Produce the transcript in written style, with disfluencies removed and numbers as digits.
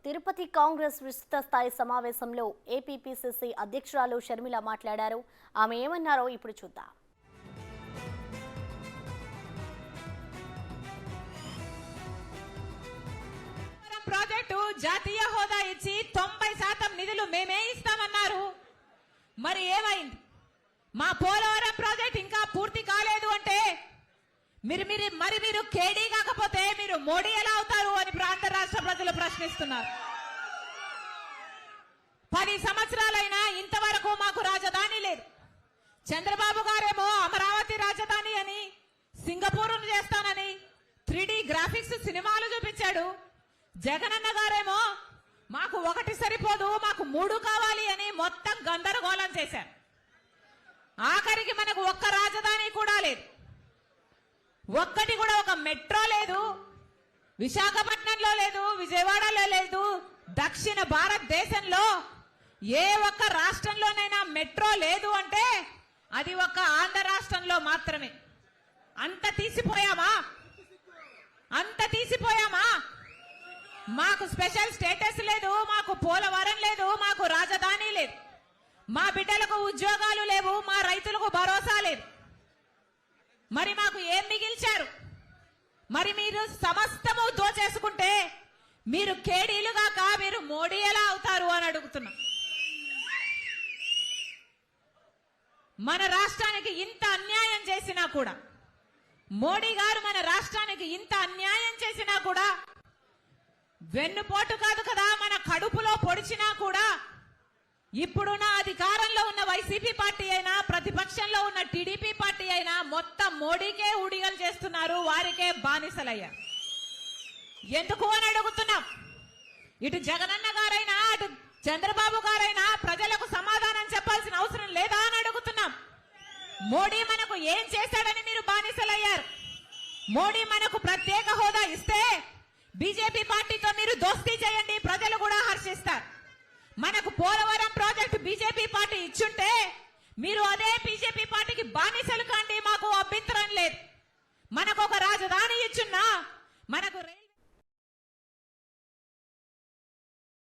తిరుపతి కాంగ్రెస్ విస్తృత స్థాయి సమావేశంలో ఏపీపీసీసీ అధ్యక్షురాలు షర్మిల మాట్లాడారు. ఆమె ఏమన్నారో ఇప్పుడు చూద్దాం. ప్రాజెక్టు జాతీయ హోదా ఇచ్చి 90% నిధులు మేమే ఇస్తామన్నారు. మరి ఏమైంది? మా పోలవరం ప్రాజెక్ట్ ఇంకా పూర్తి కాలేదు అంటే మీరు కేడీ కాకపోతే మీరు మోడీ ఎలా అవుతారు అని ప్రాంత రాష్ట్ర ప్రజలు ప్రశ్నిస్తున్నారు. 10 సంవత్సరాలైనా ఇంతవరకు మాకు రాజధాని లేదు. చంద్రబాబు గారేమో అమరావతి రాజధాని అని, సింగపూర్ చేస్తానని 3D గ్రాఫిక్స్ సినిమాలు చూపించాడు. జగనన్న గారేమో మాకు 1 సరిపోదు, మాకు 3 కావాలి అని మొత్తం గందరగోళం చేశారు. ఆఖరికి మనకు ఒక్క రాజధాని కూడా లేదు, ఒక్కటి కూడా ఒక మెట్రో లేదు, విశాఖపట్నంలో లేదు, విజయవాడలో లేదు. దక్షిణ భారతదేశంలో ఏ ఒక్క రాష్ట్రంలోనైనా మెట్రో లేదు అంటే అది ఒక్క ఆంధ్ర రాష్ట్రంలో మాత్రమే. అంత తీసిపోయామా? మాకు స్పెషల్ స్టేటస్ లేదు, మాకు పోలవరం లేదు, మాకు రాజధాని లేదు, మా బిడ్డలకు ఉద్యోగాలు లేవు, మా రైతులకు భరోసా లేదు. మరి మాకు ఏం మిగిల్చారు? మరి మీరు సమస్తము దోచేసుకుంటే మీరు కేడీలు గాక మీరు మోడీ ఎలా అవుతారు అని అడుగుతున్నా. మన రాష్ట్రానికి ఇంత అన్యాయం చేసినా కూడా, మోడీ గారు మన రాష్ట్రానికి ఇంత అన్యాయం చేసినా కూడా, వెన్నుపోటు కాదు కదా మన కడుపులో పొడిచినా కూడా, ఇప్పుడున్న అధికారంలో ఉన్న వైసీపీ పార్టీ అయినా, ప్రతిపక్షంలో ఉన్న టీడీపీ పార్టీ అయినా మొత్తం మోడీకే ఉడిగలు చేస్తున్నారు, వారికే బానిసలయ్యారు. ఎందుకు అని అడుగుతున్నాం. ఇటు జగనన్న గారైనా అటు చంద్రబాబు గారైనా ప్రజలకు సమాధానం చెప్పాల్సిన అవసరం లేదా అని అడుగుతున్నాం. మోడీ మనకు ఏం చేశాడని మీరు బానిసలయ్యారు? మోడీ మనకు ప్రత్యేక హోదా ఇస్తే బీజేపీ పార్టీతో మీరు దోస్తీ చేయండి, ప్రజలు కూడా హర్షిస్తారు. మనకు పోలవరం ప్రాజెక్టు బీజేపీ పార్టీ ఇచ్చుంటే మీరు అదే బీజేపీ పార్టీకి బానిస